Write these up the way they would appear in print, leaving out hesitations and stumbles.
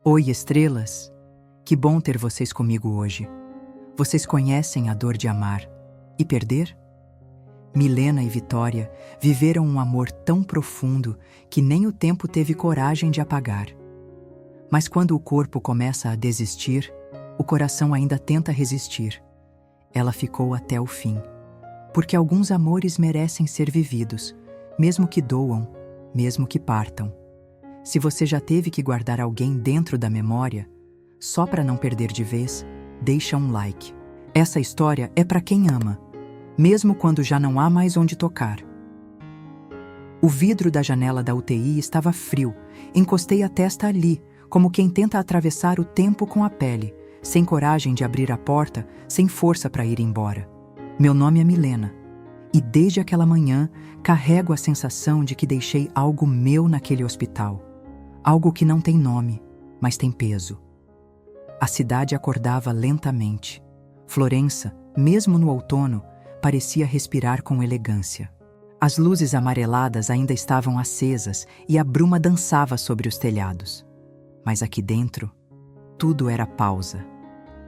Oi, estrelas! Que bom ter vocês comigo hoje. Vocês conhecem a dor de amar e perder? Milena e Vitória viveram um amor tão profundo que nem o tempo teve coragem de apagar. Mas quando o corpo começa a desistir, o coração ainda tenta resistir. Ela ficou até o fim. Porque alguns amores merecem ser vividos, mesmo que doam, mesmo que partam. Se você já teve que guardar alguém dentro da memória, só para não perder de vez, deixa um like. Essa história é para quem ama, mesmo quando já não há mais onde tocar. O vidro da janela da UTI estava frio. Encostei a testa ali, como quem tenta atravessar o tempo com a pele, sem coragem de abrir a porta, sem força para ir embora. Meu nome é Milena, e desde aquela manhã carrego a sensação de que deixei algo meu naquele hospital. Algo que não tem nome, mas tem peso. A cidade acordava lentamente. Florença, mesmo no outono, parecia respirar com elegância. As luzes amareladas ainda estavam acesas e a bruma dançava sobre os telhados. Mas aqui dentro, tudo era pausa.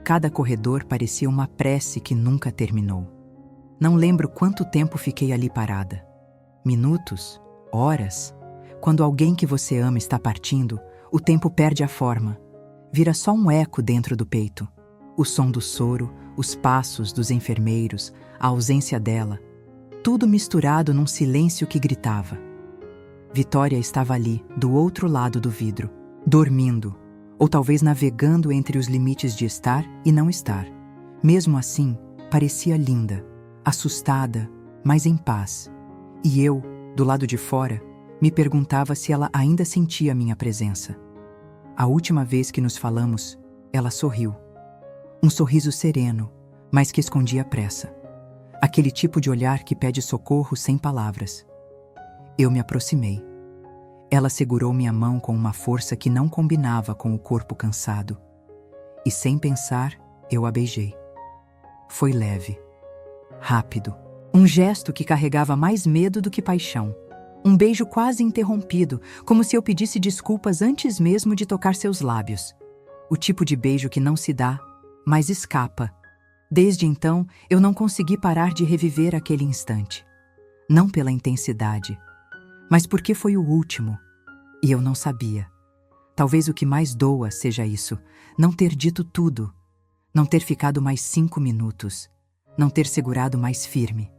Cada corredor parecia uma prece que nunca terminou. Não lembro quanto tempo fiquei ali parada. Minutos? Horas? Quando alguém que você ama está partindo, o tempo perde a forma. Vira só um eco dentro do peito. O som do soro, os passos dos enfermeiros, a ausência dela. Tudo misturado num silêncio que gritava. Vitória estava ali, do outro lado do vidro, dormindo, ou talvez navegando entre os limites de estar e não estar. Mesmo assim, parecia linda, assustada, mas em paz. E eu, do lado de fora, me perguntava se ela ainda sentia minha presença. A última vez que nos falamos, ela sorriu. Um sorriso sereno, mas que escondia pressa. Aquele tipo de olhar que pede socorro sem palavras. Eu me aproximei. Ela segurou minha mão com uma força que não combinava com o corpo cansado. E sem pensar, eu a beijei. Foi leve, rápido. Um gesto que carregava mais medo do que paixão. Um beijo quase interrompido, como se eu pedisse desculpas antes mesmo de tocar seus lábios. O tipo de beijo que não se dá, mas escapa. Desde então, eu não consegui parar de reviver aquele instante. Não pela intensidade, mas porque foi o último. E eu não sabia. Talvez o que mais doa seja isso, não ter dito tudo, não ter ficado mais 5 minutos, não ter segurado mais firme.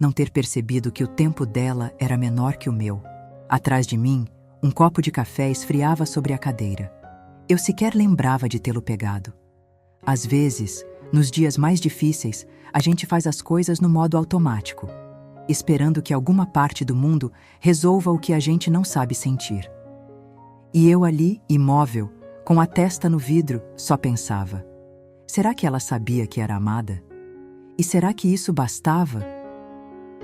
Não ter percebido que o tempo dela era menor que o meu. Atrás de mim, um copo de café esfriava sobre a cadeira. Eu sequer lembrava de tê-lo pegado. Às vezes, nos dias mais difíceis, a gente faz as coisas no modo automático, esperando que alguma parte do mundo resolva o que a gente não sabe sentir. E eu ali, imóvel, com a testa no vidro, só pensava: será que ela sabia que era amada? E será que isso bastava?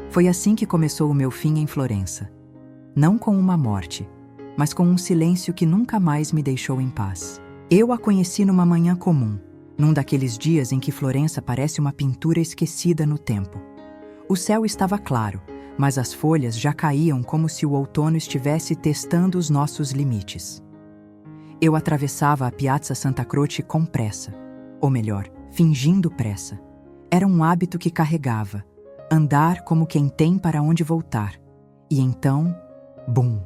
Foi assim que começou o meu fim em Florença. Não com uma morte, mas com um silêncio que nunca mais me deixou em paz. Eu a conheci numa manhã comum, num daqueles dias em que Florença parece uma pintura esquecida no tempo. O céu estava claro, mas as folhas já caíam como se o outono estivesse testando os nossos limites. Eu atravessava a Piazza Santa Croce com pressa, ou melhor, fingindo pressa. Era um hábito que carregava. Andar como quem tem para onde voltar. E então, bum!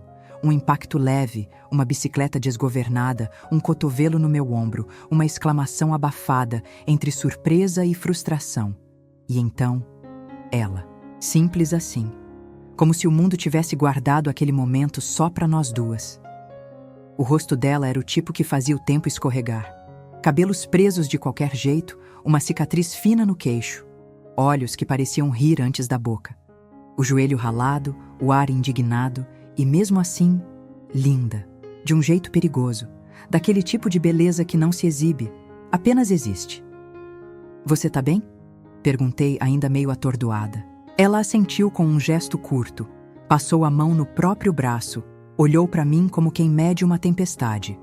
Um impacto leve, uma bicicleta desgovernada, um cotovelo no meu ombro, uma exclamação abafada, entre surpresa e frustração. E então, ela. Simples assim. Como se o mundo tivesse guardado aquele momento só para nós duas. O rosto dela era o tipo que fazia o tempo escorregar. Cabelos presos de qualquer jeito, uma cicatriz fina no queixo. Olhos que pareciam rir antes da boca. O joelho ralado, o ar indignado e, mesmo assim, linda. De um jeito perigoso. Daquele tipo de beleza que não se exibe, apenas existe. Você tá bem? Perguntei, ainda meio atordoada. Ela assentiu com um gesto curto. Passou a mão no próprio braço. Olhou para mim como quem mede uma tempestade.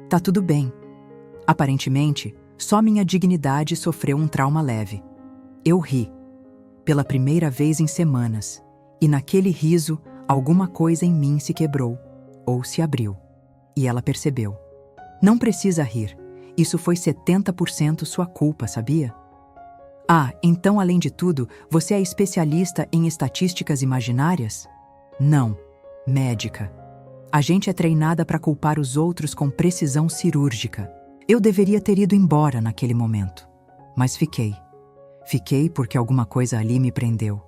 Tá tudo bem. Aparentemente, só minha dignidade sofreu um trauma leve. Eu ri, pela primeira vez em semanas, e naquele riso, alguma coisa em mim se quebrou, ou se abriu. E ela percebeu. Não precisa rir. Isso foi 70% sua culpa, sabia? Ah, então além de tudo, você é especialista em estatísticas imaginárias? Não, médica. A gente é treinada para culpar os outros com precisão cirúrgica. Eu deveria ter ido embora naquele momento. Mas fiquei. Fiquei porque alguma coisa ali me prendeu.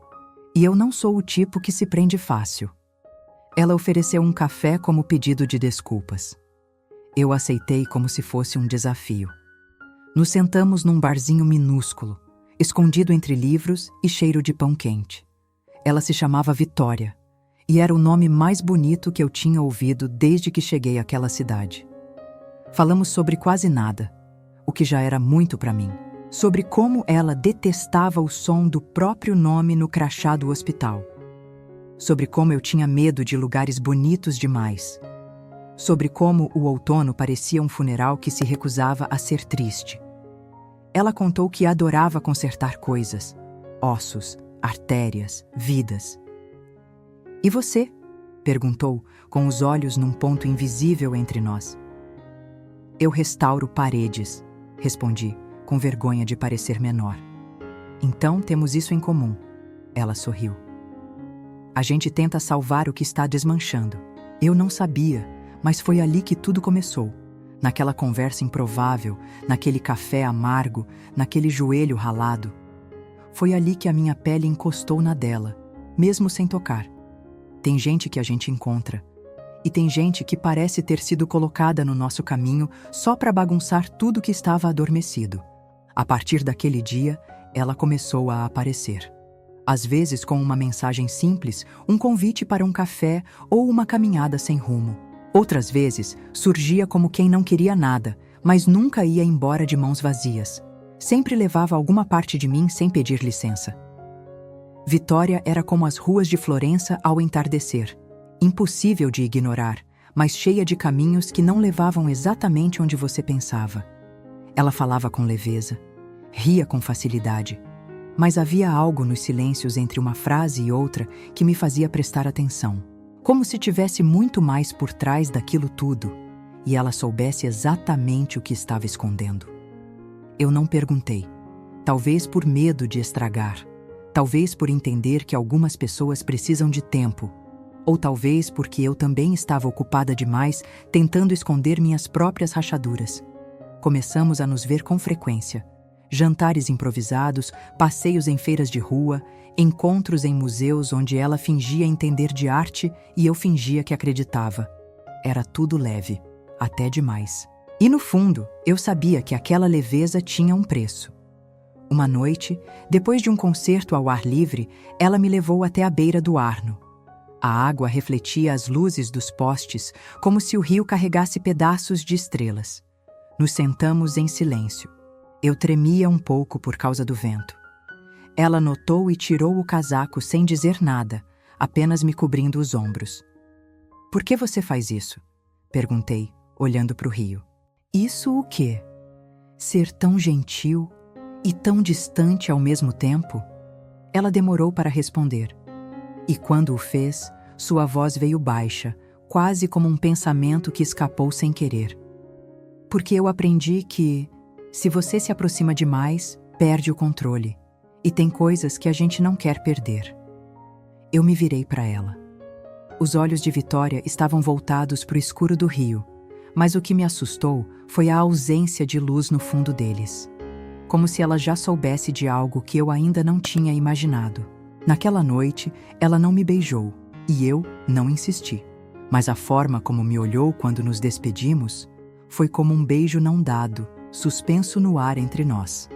E eu não sou o tipo que se prende fácil. Ela ofereceu um café como pedido de desculpas. Eu aceitei como se fosse um desafio. Nos sentamos num barzinho minúsculo, escondido entre livros e cheiro de pão quente. Ela se chamava Vitória, e era o nome mais bonito que eu tinha ouvido desde que cheguei àquela cidade. Falamos sobre quase nada, o que já era muito para mim. Sobre como ela detestava o som do próprio nome no crachá do hospital. Sobre como eu tinha medo de lugares bonitos demais. Sobre como o outono parecia um funeral que se recusava a ser triste. Ela contou que adorava consertar coisas, ossos, artérias, vidas. E você? Perguntou, com os olhos num ponto invisível entre nós. Eu restauro paredes, respondi, com vergonha de parecer menor. Então temos isso em comum. Ela sorriu. A gente tenta salvar o que está desmanchando. Eu não sabia, mas foi ali que tudo começou. Naquela conversa improvável, naquele café amargo, naquele joelho ralado. Foi ali que a minha pele encostou na dela, mesmo sem tocar. Tem gente que a gente encontra. E tem gente que parece ter sido colocada no nosso caminho só para bagunçar tudo que estava adormecido. A partir daquele dia, ela começou a aparecer. Às vezes com uma mensagem simples, um convite para um café ou uma caminhada sem rumo. Outras vezes, surgia como quem não queria nada, mas nunca ia embora de mãos vazias. Sempre levava alguma parte de mim sem pedir licença. Vitória era como as ruas de Florença ao entardecer. Impossível de ignorar, mas cheia de caminhos que não levavam exatamente onde você pensava. Ela falava com leveza, ria com facilidade, mas havia algo nos silêncios entre uma frase e outra que me fazia prestar atenção, como se tivesse muito mais por trás daquilo tudo, e ela soubesse exatamente o que estava escondendo. Eu não perguntei, talvez por medo de estragar, talvez por entender que algumas pessoas precisam de tempo, ou talvez porque eu também estava ocupada demais tentando esconder minhas próprias rachaduras. Começamos a nos ver com frequência. Jantares improvisados, passeios em feiras de rua, encontros em museus onde ela fingia entender de arte e eu fingia que acreditava. Era tudo leve, até demais. E no fundo, eu sabia que aquela leveza tinha um preço. Uma noite, depois de um concerto ao ar livre, ela me levou até a beira do Arno. A água refletia as luzes dos postes, como se o rio carregasse pedaços de estrelas. Nos sentamos em silêncio. Eu tremia um pouco por causa do vento. Ela notou e tirou o casaco sem dizer nada, apenas me cobrindo os ombros. "Por que você faz isso?" perguntei, olhando para o rio. "Isso o quê? Ser tão gentil e tão distante ao mesmo tempo?" Ela demorou para responder. E quando o fez, sua voz veio baixa, quase como um pensamento que escapou sem querer. "Porque eu aprendi que, se você se aproxima demais, perde o controle. E tem coisas que a gente não quer perder." Eu me virei para ela. Os olhos de Vitória estavam voltados para o escuro do rio, mas o que me assustou foi a ausência de luz no fundo deles. Como se ela já soubesse de algo que eu ainda não tinha imaginado. Naquela noite, ela não me beijou, e eu não insisti. Mas a forma como me olhou quando nos despedimos foi como um beijo não dado, suspenso no ar entre nós.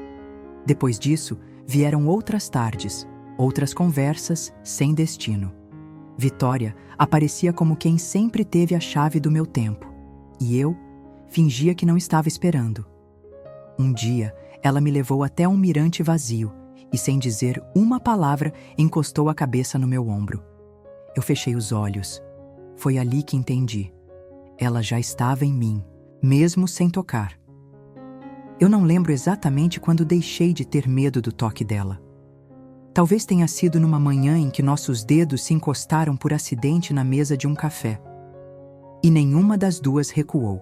Depois disso, vieram outras tardes, outras conversas sem destino. Vitória aparecia como quem sempre teve a chave do meu tempo, e eu fingia que não estava esperando. Um dia, ela me levou até um mirante vazio e, sem dizer uma palavra, encostou a cabeça no meu ombro. Eu fechei os olhos. Foi ali que entendi. Ela já estava em mim, mesmo sem tocar. Eu não lembro exatamente quando deixei de ter medo do toque dela. Talvez tenha sido numa manhã em que nossos dedos se encostaram por acidente na mesa de um café. E nenhuma das duas recuou.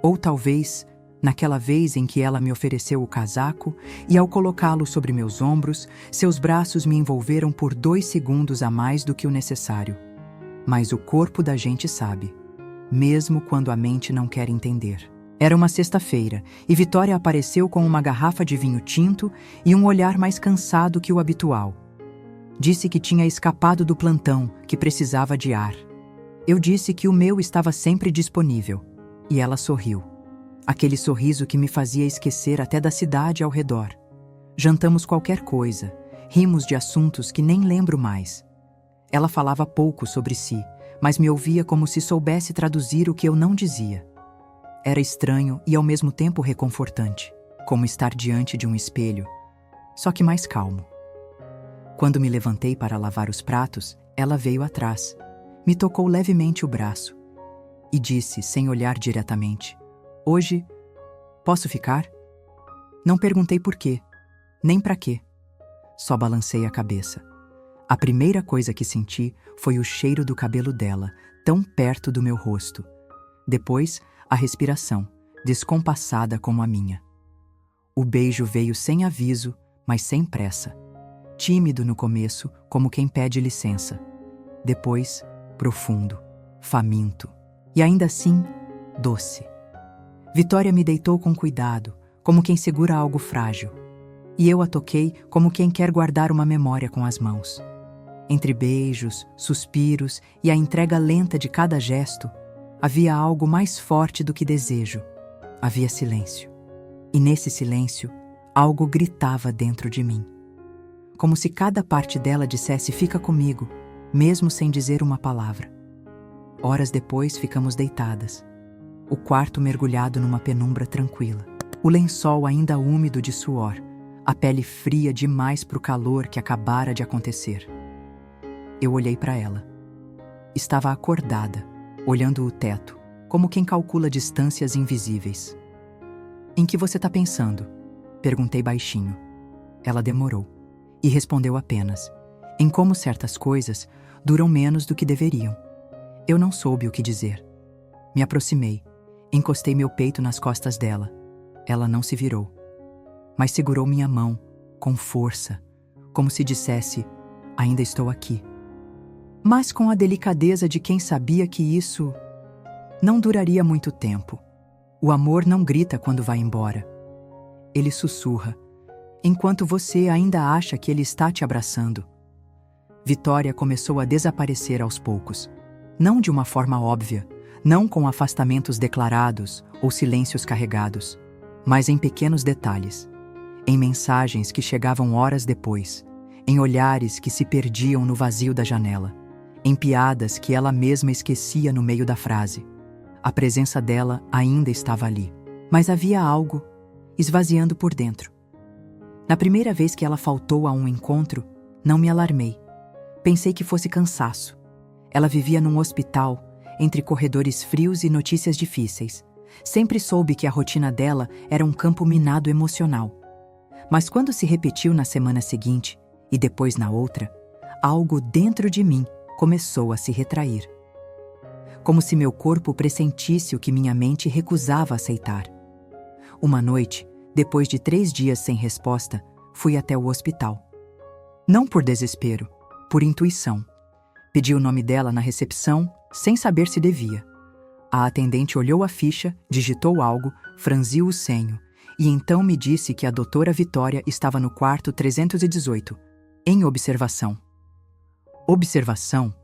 Ou talvez, naquela vez em que ela me ofereceu o casaco e, ao colocá-lo sobre meus ombros, seus braços me envolveram por 2 segundos a mais do que o necessário. Mas o corpo da gente sabe, mesmo quando a mente não quer entender. Era uma sexta-feira e Vitória apareceu com uma garrafa de vinho tinto e um olhar mais cansado que o habitual. Disse que tinha escapado do plantão, que precisava de ar. Eu disse que o meu estava sempre disponível. E ela sorriu. Aquele sorriso que me fazia esquecer até da cidade ao redor. Jantamos qualquer coisa, rimos de assuntos que nem lembro mais. Ela falava pouco sobre si, mas me ouvia como se soubesse traduzir o que eu não dizia. Era estranho e ao mesmo tempo reconfortante, como estar diante de um espelho, só que mais calmo. Quando me levantei para lavar os pratos, ela veio atrás, me tocou levemente o braço e disse, sem olhar diretamente: "Hoje, posso ficar?" Não perguntei por quê, nem para quê. Só balancei a cabeça. A primeira coisa que senti foi o cheiro do cabelo dela, tão perto do meu rosto. Depois, a respiração, descompassada como a minha. O beijo veio sem aviso, mas sem pressa. Tímido no começo, como quem pede licença. Depois, profundo, faminto. E ainda assim, doce. Vitória me deitou com cuidado, como quem segura algo frágil. E eu a toquei como quem quer guardar uma memória com as mãos. Entre beijos, suspiros e a entrega lenta de cada gesto, havia algo mais forte do que desejo. Havia silêncio. E nesse silêncio, algo gritava dentro de mim. Como se cada parte dela dissesse: "Fica comigo", mesmo sem dizer uma palavra. Horas depois, ficamos deitadas. O quarto mergulhado numa penumbra tranquila. O lençol ainda úmido de suor, a pele fria demais para o calor que acabara de acontecer. Eu olhei para ela. Estava acordada, olhando o teto, como quem calcula distâncias invisíveis. "Em que você está pensando?" Perguntei baixinho. Ela demorou e respondeu apenas: "Em como certas coisas duram menos do que deveriam." Eu não soube o que dizer. Me aproximei, encostei meu peito nas costas dela. Ela não se virou, mas segurou minha mão, com força, como se dissesse: "Ainda estou aqui." Mas com a delicadeza de quem sabia que isso não duraria muito tempo. O amor não grita quando vai embora. Ele sussurra, enquanto você ainda acha que ele está te abraçando. Vitória começou a desaparecer aos poucos. Não de uma forma óbvia, não com afastamentos declarados ou silêncios carregados, mas em pequenos detalhes, em mensagens que chegavam horas depois, em olhares que se perdiam no vazio da janela, em piadas que ela mesma esquecia no meio da frase. A presença dela ainda estava ali, mas havia algo esvaziando por dentro. Na primeira vez que ela faltou a um encontro, não me alarmei. Pensei que fosse cansaço. Ela vivia num hospital, entre corredores frios e notícias difíceis. Sempre soube que a rotina dela era um campo minado emocional. Mas quando se repetiu na semana seguinte, e depois na outra, algo dentro de mim começou a se retrair. Como se meu corpo pressentisse o que minha mente recusava aceitar. Uma noite, depois de 3 dias sem resposta, fui até o hospital. Não por desespero, por intuição. Pedi o nome dela na recepção, sem saber se devia. A atendente olhou a ficha, digitou algo, franziu o senho, e então me disse que a doutora Vitória estava no quarto 318, em observação. Observação?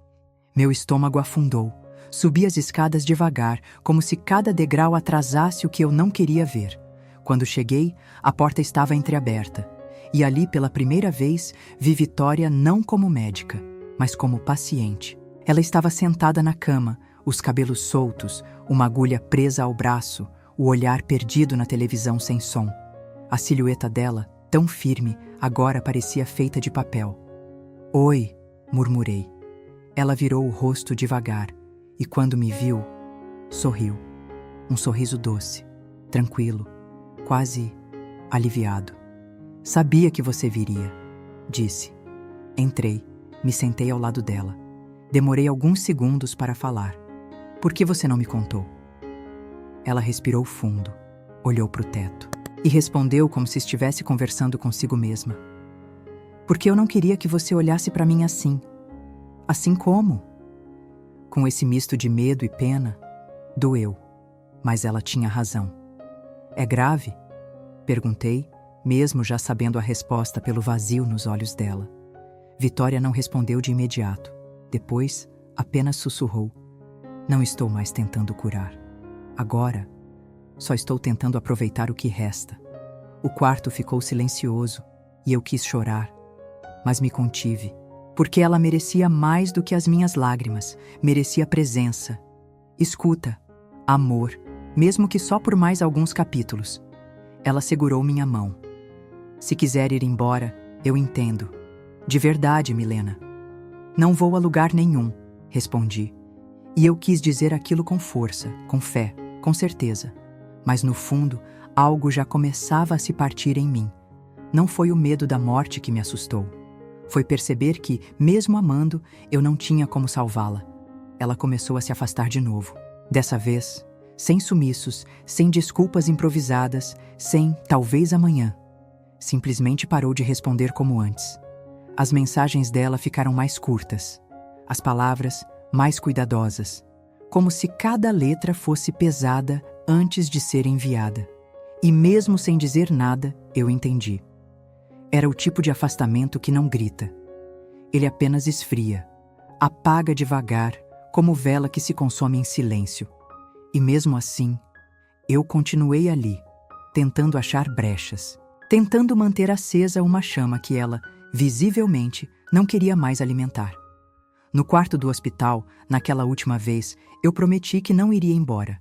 Meu estômago afundou. Subi as escadas devagar, como se cada degrau atrasasse o que eu não queria ver. Quando cheguei, a porta estava entreaberta. E ali, pela primeira vez, vi Vitória não como médica, mas como paciente. Ela estava sentada na cama, os cabelos soltos, uma agulha presa ao braço, o olhar perdido na televisão sem som. A silhueta dela, tão firme, agora parecia feita de papel. "Oi", murmurei. Ela virou o rosto devagar e, quando me viu, sorriu. Um sorriso doce, tranquilo, quase aliviado. "Sabia que você viria", disse. Entrei, me sentei ao lado dela. Demorei alguns segundos para falar. "Por que você não me contou?" Ela respirou fundo, olhou para o teto e respondeu como se estivesse conversando consigo mesma. Porque eu não queria que você olhasse para mim assim. Assim como? Com esse misto de medo e pena, doeu, mas ela tinha razão. É grave? Perguntei, mesmo já sabendo a resposta pelo vazio nos olhos dela. Vitória não respondeu de imediato. Depois, apenas sussurrou. Não estou mais tentando curar. Agora, só estou tentando aproveitar o que resta. O quarto ficou silencioso e eu quis chorar, mas me contive, porque ela merecia mais do que as minhas lágrimas, merecia presença, escuta, amor, mesmo que só por mais alguns capítulos. Ela segurou minha mão. Se quiser ir embora, eu entendo. De verdade, Milena. Não vou a lugar nenhum, respondi. E eu quis dizer aquilo com força, com fé, com certeza. Mas no fundo, algo já começava a se partir em mim. Não foi o medo da morte que me assustou. Foi perceber que, mesmo amando, eu não tinha como salvá-la. Ela começou a se afastar de novo. Dessa vez, sem sumiços, sem desculpas improvisadas, sem talvez amanhã. Simplesmente parou de responder como antes. As mensagens dela ficaram mais curtas. As palavras mais cuidadosas. Como se cada letra fosse pesada antes de ser enviada. E mesmo sem dizer nada, eu entendi. Era o tipo de afastamento que não grita. Ele apenas esfria, apaga devagar, como vela que se consome em silêncio. E mesmo assim, eu continuei ali, tentando achar brechas, tentando manter acesa uma chama que ela, visivelmente, não queria mais alimentar. No quarto do hospital, naquela última vez, eu prometi que não iria embora.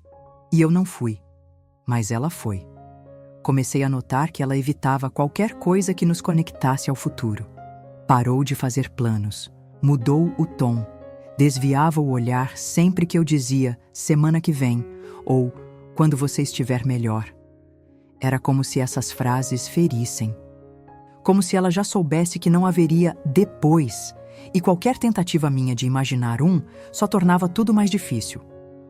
E eu não fui. Mas ela foi. Comecei a notar que ela evitava qualquer coisa que nos conectasse ao futuro. Parou de fazer planos, mudou o tom, desviava o olhar sempre que eu dizia semana que vem ou quando você estiver melhor. Era como se essas frases ferissem. Como se ela já soubesse que não haveria depois, e qualquer tentativa minha de imaginar só tornava tudo mais difícil.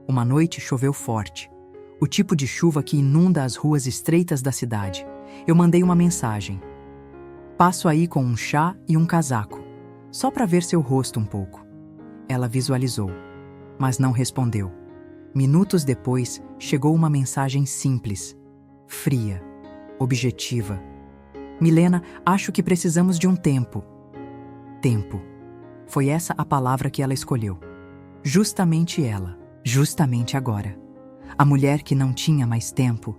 Uma noite choveu forte. O tipo de chuva que inunda as ruas estreitas da cidade. Eu mandei uma mensagem. Passo aí com um chá e um casaco, só para ver seu rosto um pouco. Ela visualizou, mas não respondeu. Minutos depois, chegou uma mensagem simples, fria, objetiva. Milena, acho que precisamos de um tempo. Tempo. Foi essa a palavra que ela escolheu. Justamente ela, justamente agora. A mulher que não tinha mais tempo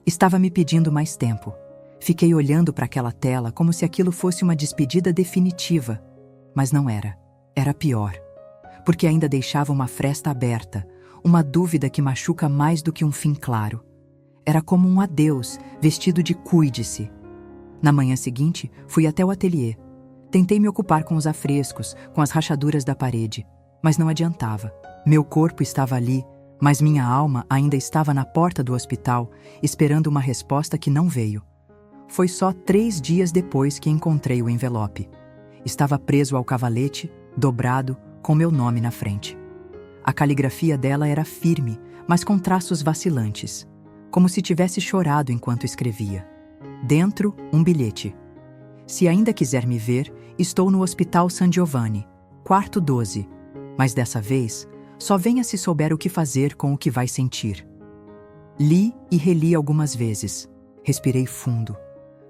estava me pedindo mais tempo. Fiquei olhando para aquela tela como se aquilo fosse uma despedida definitiva. Mas não era. Era pior. Porque ainda deixava uma fresta aberta, uma dúvida que machuca mais do que um fim claro. Era como um adeus, vestido de cuide-se. Na manhã seguinte, fui até o ateliê. Tentei me ocupar com os afrescos, com as rachaduras da parede, mas não adiantava. Meu corpo estava ali, mas minha alma ainda estava na porta do hospital, esperando uma resposta que não veio. Foi só 3 dias depois que encontrei o envelope. Estava preso ao cavalete, dobrado, com meu nome na frente. A caligrafia dela era firme, mas com traços vacilantes, como se tivesse chorado enquanto escrevia. Dentro, um bilhete. Se ainda quiser me ver, estou no Hospital San Giovanni, quarto 12, mas dessa vez, só venha se souber o que fazer com o que vai sentir. Li e reli algumas vezes. Respirei fundo.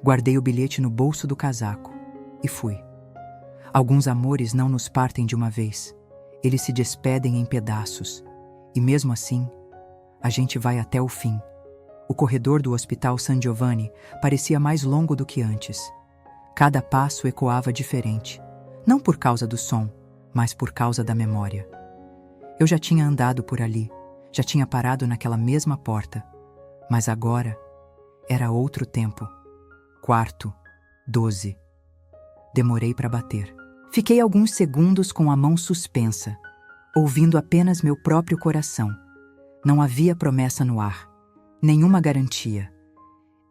Guardei o bilhete no bolso do casaco. E fui. Alguns amores não nos partem de uma vez. Eles se despedem em pedaços. E mesmo assim, a gente vai até o fim. O corredor do Hospital San Giovanni parecia mais longo do que antes. Cada passo ecoava diferente. Não por causa do som, mas por causa da memória. Eu já tinha andado por ali, já tinha parado naquela mesma porta, mas agora era outro tempo. Quarto, 12. Demorei para bater. Fiquei alguns segundos com a mão suspensa, ouvindo apenas meu próprio coração. Não havia promessa no ar, nenhuma garantia.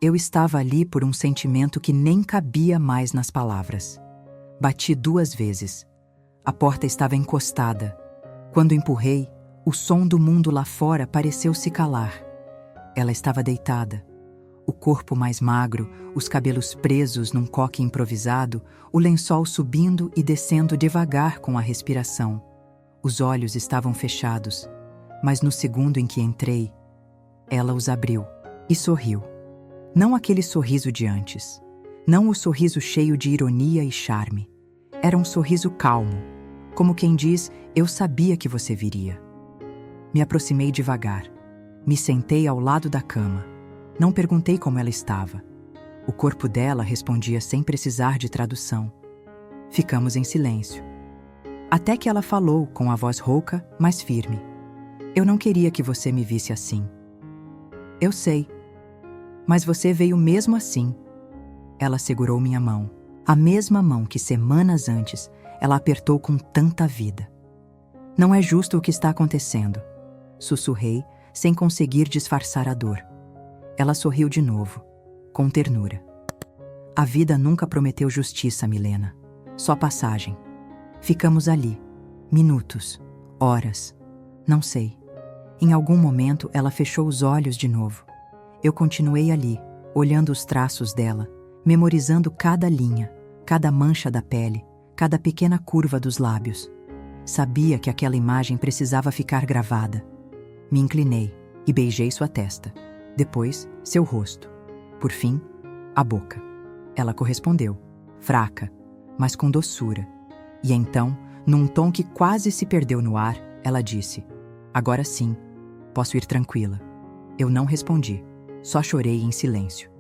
Eu estava ali por um sentimento que nem cabia mais nas palavras. Bati 2 vezes. A porta estava encostada. Quando empurrei, O som do mundo lá fora pareceu se calar. Ela estava deitada. O corpo mais magro, os cabelos presos num coque improvisado, o lençol subindo e descendo devagar com a respiração. Os olhos estavam fechados, mas no segundo em que entrei, ela os abriu e sorriu. Não aquele sorriso de antes. Não o sorriso cheio de ironia e charme. Era um sorriso calmo, como quem diz, eu sabia que você viria. Me aproximei devagar. Me sentei ao lado da cama. Não perguntei como ela estava. O corpo dela respondia sem precisar de tradução. Ficamos em silêncio. Até que ela falou com a voz rouca, mas firme. Eu não queria que você me visse assim. Eu sei. Mas você veio mesmo assim. Ela segurou minha mão. A mesma mão que semanas antes ela apertou com tanta vida. Não é justo o que está acontecendo. Sussurrei, sem conseguir disfarçar a dor. Ela sorriu de novo, com ternura. A vida nunca prometeu justiça, Milena. Só passagem. Ficamos ali. Minutos. Horas. Não sei. Em algum momento ela fechou os olhos de novo. Eu continuei ali, olhando os traços dela, memorizando cada linha, cada mancha da pele, cada pequena curva dos lábios. Sabia que aquela imagem precisava ficar gravada. Me inclinei e beijei sua testa. Depois, seu rosto. Por fim, a boca. Ela correspondeu, fraca, mas com doçura. E então, num tom que quase se perdeu no ar, ela disse: agora sim, posso ir tranquila. Eu não respondi, só chorei em silêncio.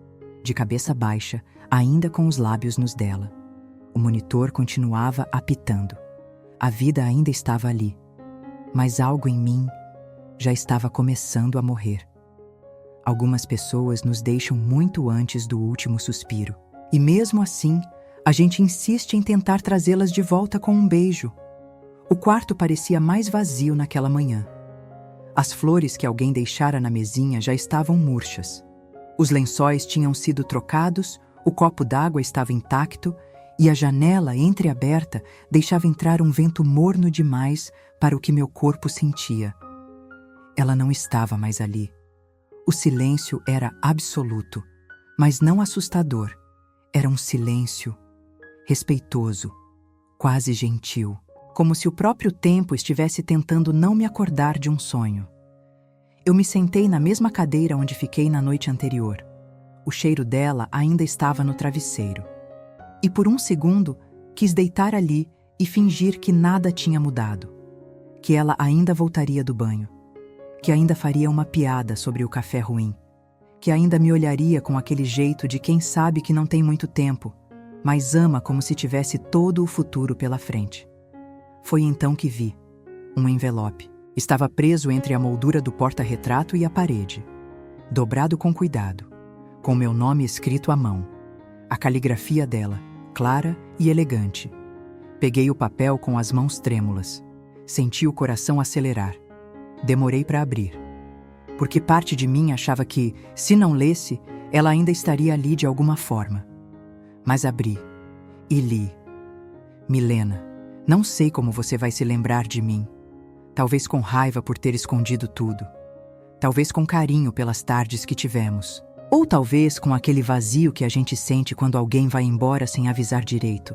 De cabeça baixa, ainda com os lábios nos dela. O monitor continuava apitando. A vida ainda estava ali, mas algo em mim já estava começando a morrer. Algumas pessoas nos deixam muito antes do último suspiro. E mesmo assim, a gente insiste em tentar trazê-las de volta com um beijo. O quarto parecia mais vazio naquela manhã. As flores que alguém deixara na mesinha já estavam murchas. Os lençóis tinham sido trocados, o copo d'água estava intacto e a janela entreaberta deixava entrar um vento morno demais para o que meu corpo sentia. Ela não estava mais ali. O silêncio era absoluto, mas não assustador. Era um silêncio respeitoso, quase gentil, como se o próprio tempo estivesse tentando não me acordar de um sonho. Eu me sentei na mesma cadeira onde fiquei na noite anterior. O cheiro dela ainda estava no travesseiro. E por um segundo, quis deitar ali e fingir que nada tinha mudado. Que ela ainda voltaria do banho. Que ainda faria uma piada sobre o café ruim. Que ainda me olharia com aquele jeito de quem sabe que não tem muito tempo, mas ama como se tivesse todo o futuro pela frente. Foi então que vi um envelope. Estava preso entre a moldura do porta-retrato e a parede. Dobrado com cuidado, com meu nome escrito à mão. A caligrafia dela, clara e elegante. Peguei o papel com as mãos trêmulas. Senti o coração acelerar. Demorei para abrir. Porque parte de mim achava que, se não lesse, ela ainda estaria ali de alguma forma. Mas abri e li. Milena, não sei como você vai se lembrar de mim. Talvez com raiva por ter escondido tudo. Talvez com carinho pelas tardes que tivemos. Ou talvez com aquele vazio que a gente sente quando alguém vai embora sem avisar direito.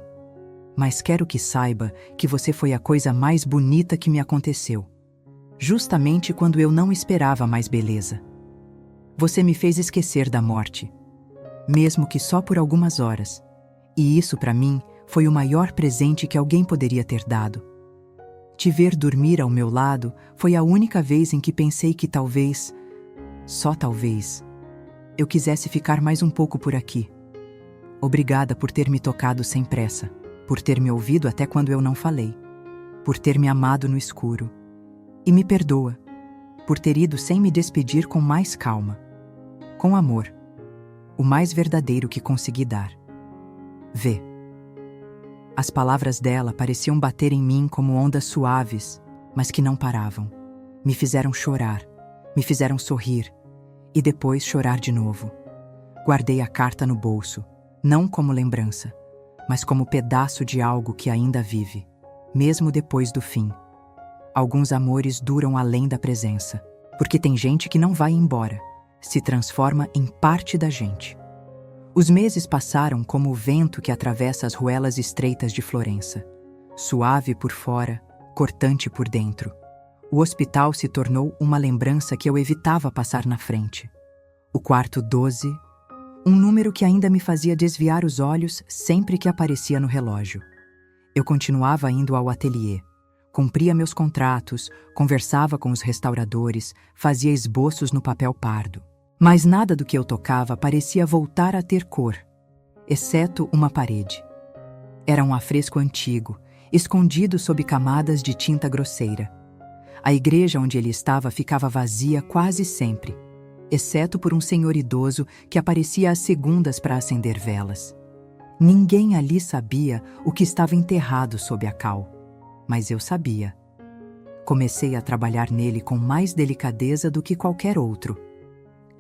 Mas quero que saiba que você foi a coisa mais bonita que me aconteceu. Justamente quando eu não esperava mais beleza. Você me fez esquecer da morte. Mesmo que só por algumas horas. E isso, para mim, foi o maior presente que alguém poderia ter dado. Te ver dormir ao meu lado foi a única vez em que pensei que talvez, só talvez, eu quisesse ficar mais um pouco por aqui. Obrigada por ter me tocado sem pressa, por ter me ouvido até quando eu não falei, por ter me amado no escuro. E me perdoa, por ter ido sem me despedir com mais calma, com amor, o mais verdadeiro que consegui dar. Vê. As palavras dela pareciam bater em mim como ondas suaves, mas que não paravam. Me fizeram chorar, me fizeram sorrir, e depois chorar de novo. Guardei a carta no bolso, não como lembrança, mas como pedaço de algo que ainda vive, mesmo depois do fim. Alguns amores duram além da presença, porque tem gente que não vai embora, se transforma em parte da gente. Os meses passaram como o vento que atravessa as ruelas estreitas de Florença, suave por fora, cortante por dentro. O hospital se tornou uma lembrança que eu evitava passar na frente. O quarto 12, um número que ainda me fazia desviar os olhos sempre que aparecia no relógio. Eu continuava indo ao ateliê, cumpria meus contratos, conversava com os restauradores, fazia esboços no papel pardo. Mas nada do que eu tocava parecia voltar a ter cor, exceto uma parede. Era um afresco antigo, escondido sob camadas de tinta grosseira. A igreja onde ele estava ficava vazia quase sempre, exceto por um senhor idoso que aparecia às segundas para acender velas. Ninguém ali sabia o que estava enterrado sob a cal, mas eu sabia. Comecei a trabalhar nele com mais delicadeza do que qualquer outro.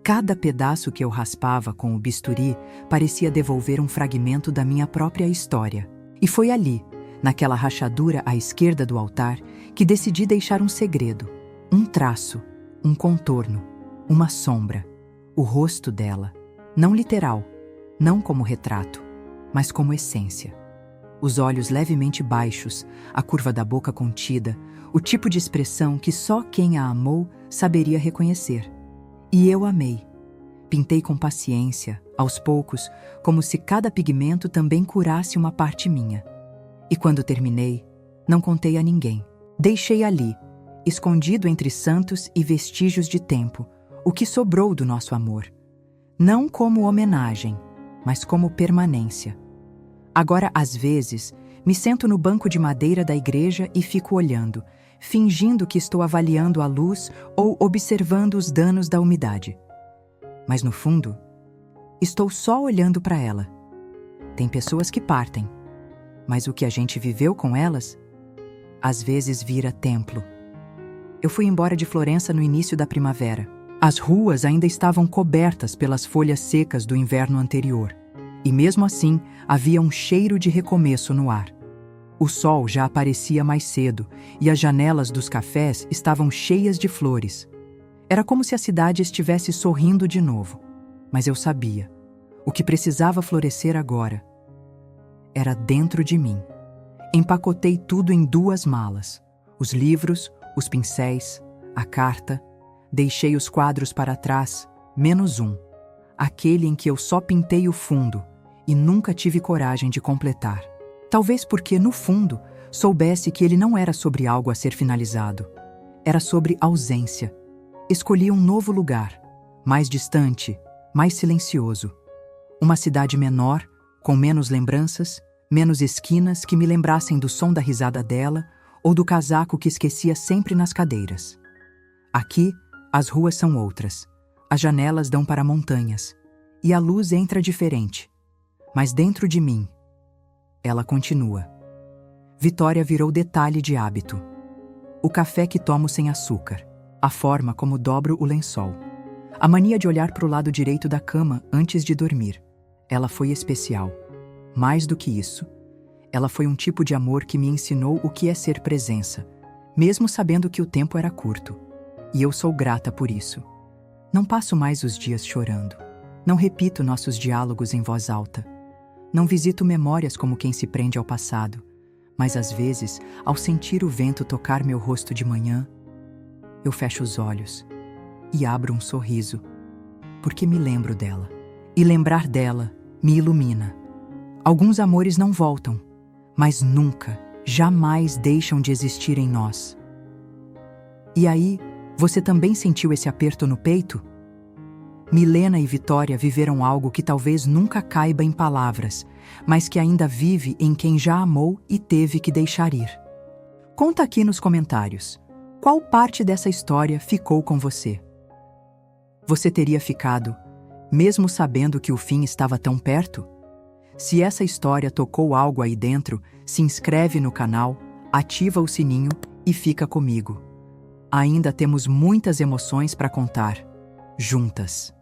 Cada pedaço que eu raspava com o bisturi parecia devolver um fragmento da minha própria história. E foi ali, naquela rachadura à esquerda do altar, que decidi deixar um segredo, um traço, um contorno, uma sombra, o rosto dela, não literal, não como retrato, mas como essência. Os olhos levemente baixos, a curva da boca contida, o tipo de expressão que só quem a amou saberia reconhecer. E eu amei. Pintei com paciência, aos poucos, como se cada pigmento também curasse uma parte minha. E quando terminei, não contei a ninguém. Deixei ali, escondido entre santos e vestígios de tempo, o que sobrou do nosso amor. Não como homenagem, mas como permanência. Agora, às vezes, me sento no banco de madeira da igreja e fico olhando, fingindo que estou avaliando a luz ou observando os danos da umidade. Mas no fundo, estou só olhando para ela. Tem pessoas que partem, mas o que a gente viveu com elas, às vezes vira templo. Eu fui embora de Florença no início da primavera. As ruas ainda estavam cobertas pelas folhas secas do inverno anterior, e mesmo assim havia um cheiro de recomeço no ar. O sol já aparecia mais cedo e as janelas dos cafés estavam cheias de flores. Era como se a cidade estivesse sorrindo de novo. Mas eu sabia, o que precisava florescer agora era dentro de mim. Empacotei tudo em 2 malas. Os livros, os pincéis, a carta. Deixei os quadros para trás, menos um. Aquele em que eu só pintei o fundo e nunca tive coragem de completar. Talvez porque, no fundo, soubesse que ele não era sobre algo a ser finalizado. Era sobre ausência. Escolhi um novo lugar, mais distante, mais silencioso. Uma cidade menor, com menos lembranças, menos esquinas que me lembrassem do som da risada dela ou do casaco que esquecia sempre nas cadeiras. Aqui, as ruas são outras. As janelas dão para montanhas. E a luz entra diferente. Mas dentro de mim, ela continua. Vitória virou detalhe de hábito. O café que tomo sem açúcar. A forma como dobro o lençol. A mania de olhar para o lado direito da cama antes de dormir. Ela foi especial. Mais do que isso, ela foi um tipo de amor que me ensinou o que é ser presença, mesmo sabendo que o tempo era curto. E eu sou grata por isso. Não passo mais os dias chorando. Não repito nossos diálogos em voz alta. Não visito memórias como quem se prende ao passado. Mas às vezes, ao sentir o vento tocar meu rosto de manhã, eu fecho os olhos e abro um sorriso, porque me lembro dela. E lembrar dela me ilumina. Alguns amores não voltam, mas nunca, jamais deixam de existir em nós. E aí, você também sentiu esse aperto no peito? Milena e Vitória viveram algo que talvez nunca caiba em palavras, mas que ainda vive em quem já amou e teve que deixar ir. Conta aqui nos comentários, qual parte dessa história ficou com você? Você teria ficado, mesmo sabendo que o fim estava tão perto? Se essa história tocou algo aí dentro, se inscreve no canal, ativa o sininho e fica comigo. Ainda temos muitas emoções para contar, juntas.